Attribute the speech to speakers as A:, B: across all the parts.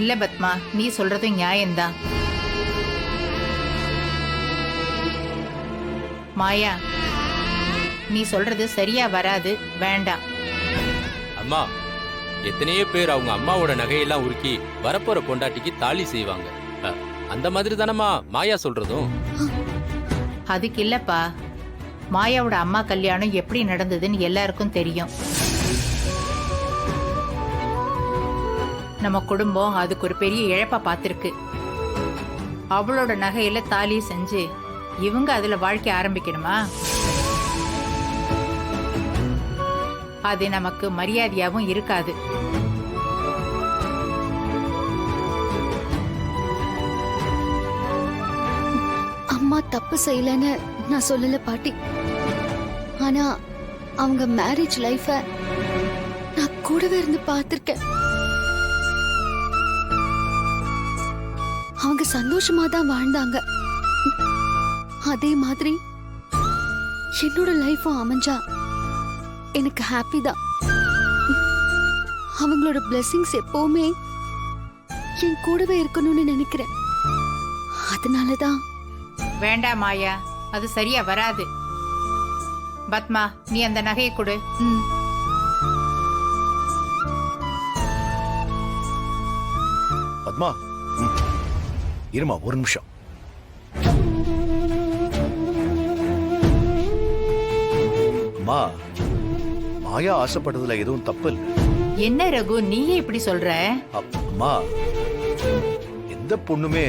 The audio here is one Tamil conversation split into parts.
A: இல்ல பத்மா, நீ சொல்றது நியாயம்தான். மாயா, நீ சொல்றது சரியா வராது, வேண்டாம்.
B: அம்மா, எத்தனையோ பேர் அவங்க அம்மாவோட நகையெல்லாம் உருக்கி வரப்போற பொண்டாட்டிக்கு தாலி செய்வாங்க. அந்த மாதிரி தானம்மா மாயா சொல்றதும்.
A: அதுக்கு இல்லப்பா, மாயாவோட அம்மா கல்யாணம் எப்படி நடந்ததுன்னு எல்லாருக்கும் தெரியும். நம்ம குடும்பம் அதுக்கு ஒரு பெரிய இழப்பா பார்த்திருக்கு. அவளோட நகையில தாலி செஞ்சு இவங்க அதுல வாழ்க்கை ஆரம்பிக்கணுமா? அது நமக்கு மரியாதையாவும் இருக்காது.
C: அம்மா தப்பு செய்யலன்னு நான் சொல்லல பாட்டி. ஆனா அவங்க மேரேஜ் லைஃப நான் கூடவே இருந்து பார்த்திருக்கேன். அவங்க சந்தோஷமா தான் வாழ்ந்தாங்க. அதே மாதிரி என்னோட லைஃபும் அமைஞ்சா எனக்கு ஹாப்பி தான். அவங்களோட பிளெஸிங்ஸ் எப்பவுமே என் கூடவே இருக்கணும்னு நினைக்கிறேன். அதனாலதான்.
A: வேண்டாம் மாயா, அது சரியா வராது. பத்மா, நீ அந்த நகையை கொடு.
D: பத்மா, இருமா ஒரு நிமிஷம். அம்மா, மாயா ஆசைப்பட்டதுல எதுவும் தப்பு இல்லை.
A: என்ன ரகு, நீயே இப்படி சொல்ற?
D: அம்மா, எந்த பொண்ணுமே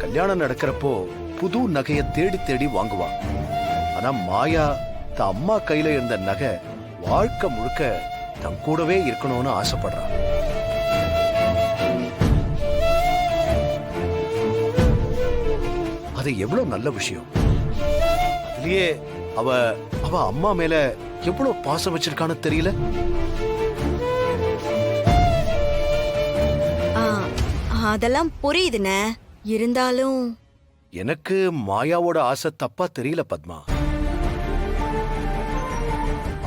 D: கல்யாணம் நடக்கிறப்போ புது நகையை தேடி தேடி வாங்குவா. ஆனா மாயா தன் அம்மா கையில இருந்த நகை வாழ்க்கை முழுக்க தன் கூடவே இருக்கணும்னு ஆசைப்படுறா. அது எவ்வளவு நல்ல விஷயம். அதுலயே அவ அவ அம்மா மேல எவ்வளவு பாசம் வச்சிருக்கான்னு தெரியல.
E: அதெல்லாம் புரியுதுண்ணே. இருந்தாலும்
D: எனக்கு மாயாவோட ஆசை தப்பா தெரியல பத்மா.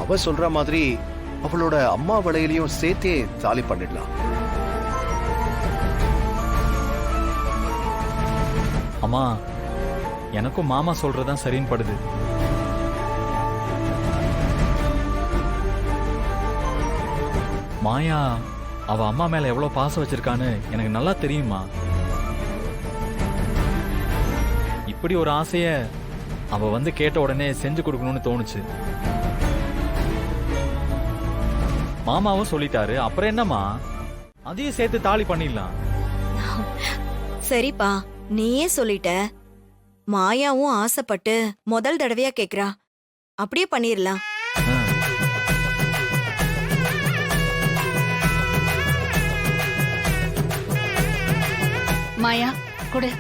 D: அவ சொல்ற மாதிரி அவளோட அம்மா வளையிலையும் சேர்த்தே தாலி பண்ணிடலாம்.
F: அம்மா, எனக்கும் மாமா சொல்றதுதான் சரின்னு படுது. மாயா அவ அம்மா மேல எவ்வளவு பாசம் வச்சிருக்கான்னு எனக்கு நல்லா தெரியுமா. இப்படி ஒரு ஆசைய அவ வந்து கேட்ட உடனே செஞ்சு கொடுக்கணும்னு தோணுச்சு. மாமாவும் சொல்லிட்டாரு, அப்புறம் என்னம்மா, அதையும் சேர்த்து தாலி பண்ணிடலாம்.
E: சரிப்பா, நீயே சொல்லிட்ட. மாயாவும் ஆசைப்பட்டு முதல் தடவையா கேக்குறா. அப்படியே பண்ணிரலாம்.
C: மாயா கொடு.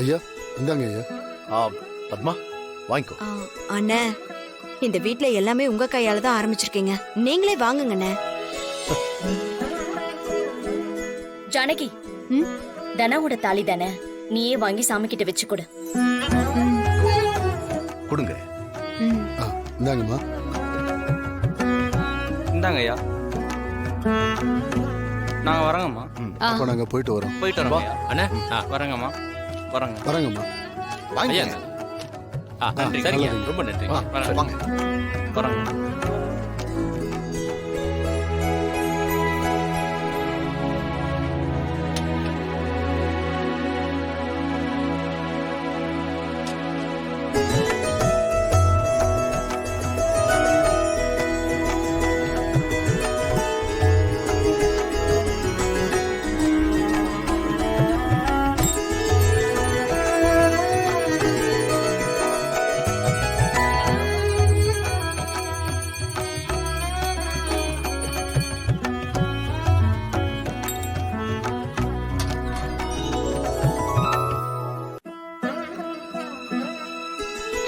G: ஐயா, இந்தாங்க ஐயா.
D: பத்மா, வாங்கிக்கோ.
E: அண்ணே, இந்த வீட்ல எல்லாமே உங்க கையால தான் ஆரம்பிச்சிருக்கீங்க. நீங்களே வாங்குங்கண்ணே.
H: ஜானகி, தனாவோட தாலி தானே, நீயே வாங்கி சாமி கிட்ட வச்சு கொடு.
D: கொடுங்க.
G: இந்தாங்கம்மா.
I: இந்தாங்க ஐயா. நாங்க வரங்கம்மா.
G: அப்ப நாங்க போயிட்டு வரோம்.
I: போயிட்டு வரோம்
B: அண்ணா.
I: வரங்கம்மா.
G: வரங்கம்மா.
B: நன்றி. சரிங்க, ரொம்ப நன்றி.
I: வரங்க.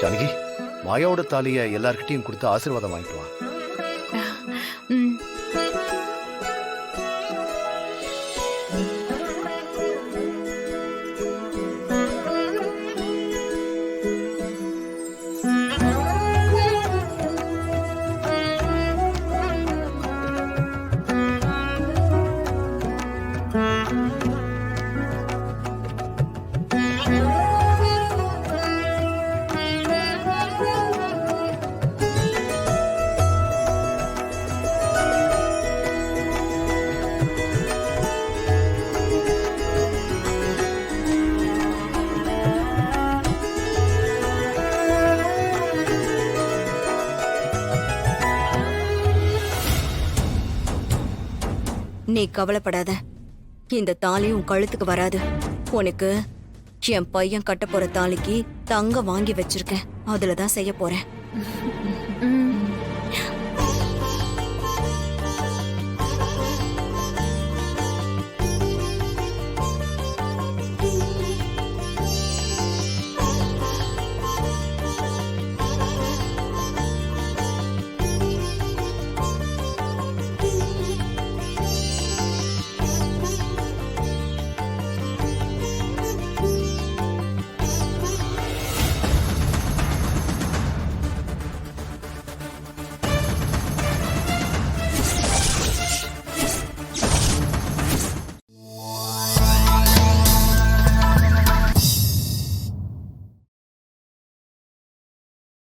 D: ஜானகி, மாயாவோட தாலிய எல்லார்கிட்டயும் கொடுத்து ஆசீர்வாதம் வாங்கிட்டு வா.
C: ம்.
E: நீ கவலைப்படாத, இந்த தாலி உன் கழுத்துக்கு வராது. உனக்கு என் பையன் கட்ட போற தாலிக்கு தங்கம் வாங்கி வச்சிருக்கேன், அதுலதான் செய்ய போறேன்.
C: ம்.